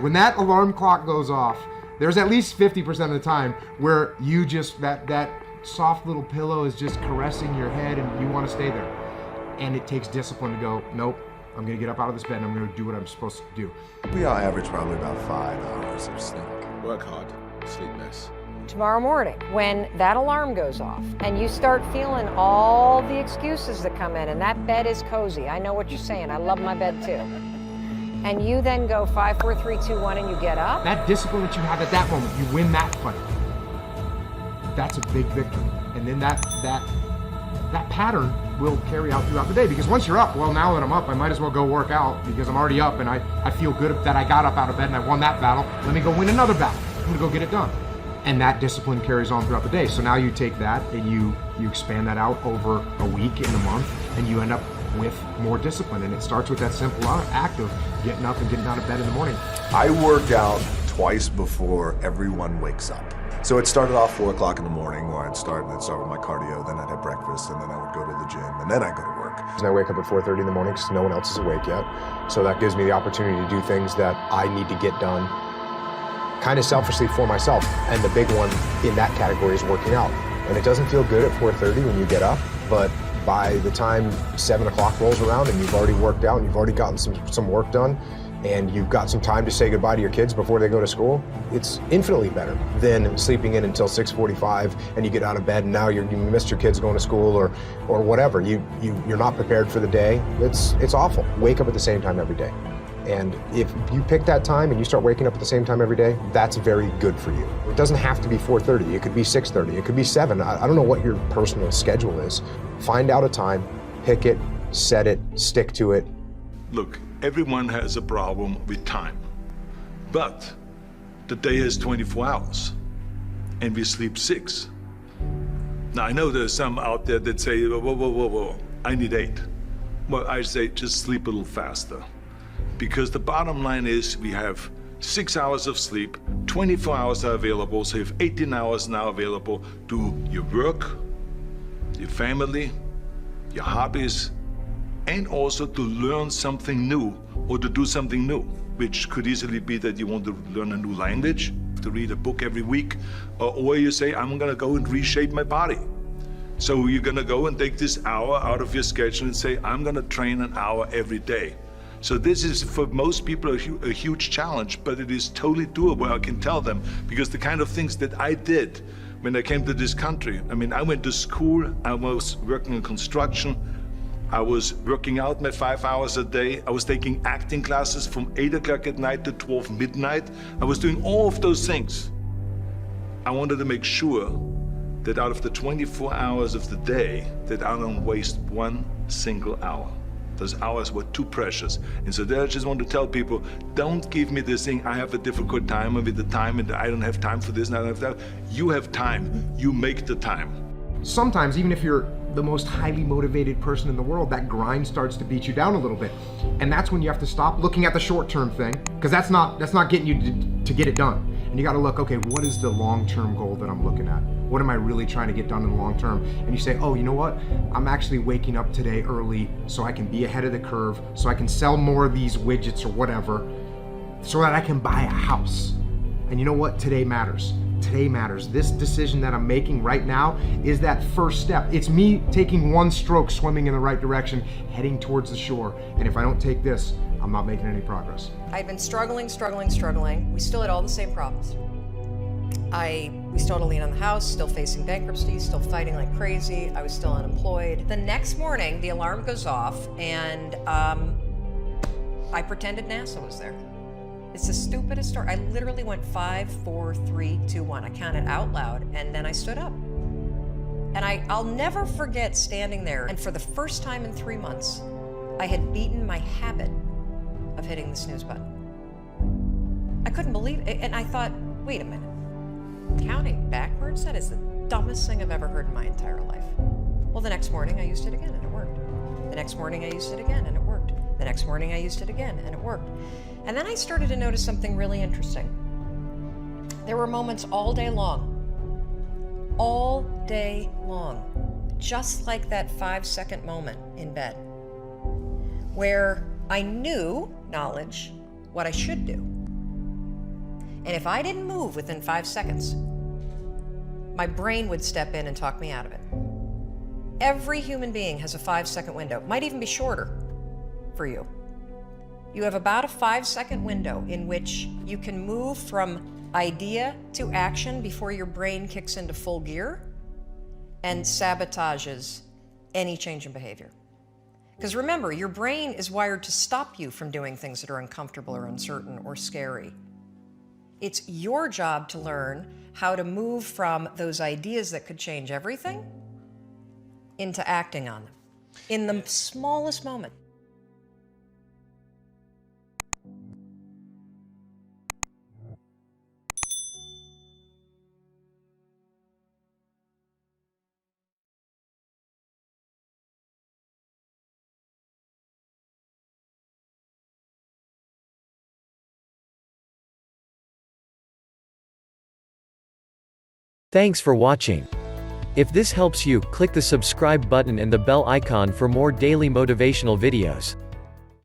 When that alarm clock goes off, there's at least 50% of the time where you just, that soft little pillow is just caressing your head and you want to stay there. And it takes discipline to go, nope, I'm gonna get up out of this bed and I'm gonna do what I'm supposed to do. We all average probably about 5 hours of sleep. Work hard, sleep less. Tomorrow morning, when that alarm goes off and you start feeling all the excuses that come in and that bed is cozy, I know what you're saying, I love my bed too. And you then go 5, 4, 3, 2, 1 and you get up. That discipline that you have at that moment, you win that fight. That's a big victory. And then that pattern will carry out throughout the day, because once you're up, well, now that I'm up, I might as well go work out because I'm already up and I feel good that I got up out of bed and I won that battle. Let me go win another battle. I'm gonna go get it done. And that discipline carries on throughout the day. So now you take that and you expand that out over a week and a month, and you end up with more discipline. And it starts with that simple act of getting up and getting out of bed in the morning. I work out twice before everyone wakes up. So it started off 4 o'clock in the morning where I'd start with my cardio, then I'd have breakfast, and then I would go to the gym, and then I'd go to work. And I wake up at 4:30 in the morning because no one else is awake yet. So that gives me the opportunity to do things that I need to get done kind of selfishly for myself. And the big one in that category is working out. And it doesn't feel good at 4:30 when you get up, but by the time 7 o'clock rolls around and you've already worked out and you've already gotten some work done, and you've got some time to say goodbye to your kids before they go to school, it's infinitely better than sleeping in until 6:45 and you get out of bed and now you missed your kids going to school or whatever. You're not prepared for the day. It's awful. Wake up at the same time every day. And if you pick that time and you start waking up at the same time every day, that's very good for you. It doesn't have to be 4:30, it could be 6:30, it could be 7. I don't know what your personal schedule is. Find out a time, pick it, set it, stick to it. Look, everyone has a problem with time, but the day has 24 hours and we sleep 6. Now I know there's some out there that say, whoa, I need 8. Well, I say just sleep a little faster, because the bottom line is we have 6 hours of sleep, 24 hours are available, so you have 18 hours now available to your work, your family, your hobbies, and also to learn something new or to do something new, which could easily be that you want to learn a new language, to read a book every week, or you say, I'm gonna go and reshape my body. So you're gonna go and take this hour out of your schedule and say, I'm gonna train an hour every day. So this is, for most people, a huge challenge, but it is totally doable, I can tell them, because the kind of things that I did when I came to this country, I mean, I went to school, I was working in construction, I was working out my 5 hours a day, I was taking acting classes from 8 o'clock at night to 12 midnight, I was doing all of those things. I wanted to make sure that out of the 24 hours of the day, that I don't waste one single hour. Those hours were too precious. And so there I just want to tell people, don't give me this thing, I have a difficult time with the time and I don't have time for this and I don't have that. You have time, you make the time. Sometimes, even if you're the most highly motivated person in the world, that grind starts to beat you down a little bit. And that's when you have to stop looking at the short-term thing, because that's not getting you to get it done. And you gotta look, okay, what is the long-term goal that I'm looking at? What am I really trying to get done in the long term? And you say, oh, you know what? I'm actually waking up today early so I can be ahead of the curve, so I can sell more of these widgets or whatever, so that I can buy a house. And you know what? Today matters. Today matters. This decision that I'm making right now is that first step. It's me taking one stroke, swimming in the right direction, heading towards the shore. And if I don't take this, I'm not making any progress. I'd been struggling. We still had all the same problems. We still had a lien on the house, still facing bankruptcy, still fighting like crazy. I was still unemployed. The next morning, the alarm goes off, and I pretended NASA was there. It's the stupidest story. I literally went 5, 4, 3, 2, 1. I counted out loud, and then I stood up. And I'll never forget standing there, and for the first time in 3 months, I had beaten my habit of hitting the snooze button. I couldn't believe it, and I thought, wait a minute. Counting backwards? That is the dumbest thing I've ever heard in my entire life. Well, the next morning I used it again and it worked. The next morning I used it again and it worked. The next morning I used it again and it worked. And then I started to notice something really interesting. There were moments all day long, just like that 5-second moment in bed, where I knew, knowledge, what I should do. And if I didn't move within 5 seconds, my brain would step in and talk me out of it. Every human being has a 5-second window, might even be shorter for you. You have about a 5-second window in which you can move from idea to action before your brain kicks into full gear and sabotages any change in behavior. Because remember, your brain is wired to stop you from doing things that are uncomfortable or uncertain or scary. It's your job to learn how to move from those ideas that could change everything into acting on them in the smallest moment. Thanks for watching. If this helps you, click the subscribe button and the bell icon for more daily motivational videos.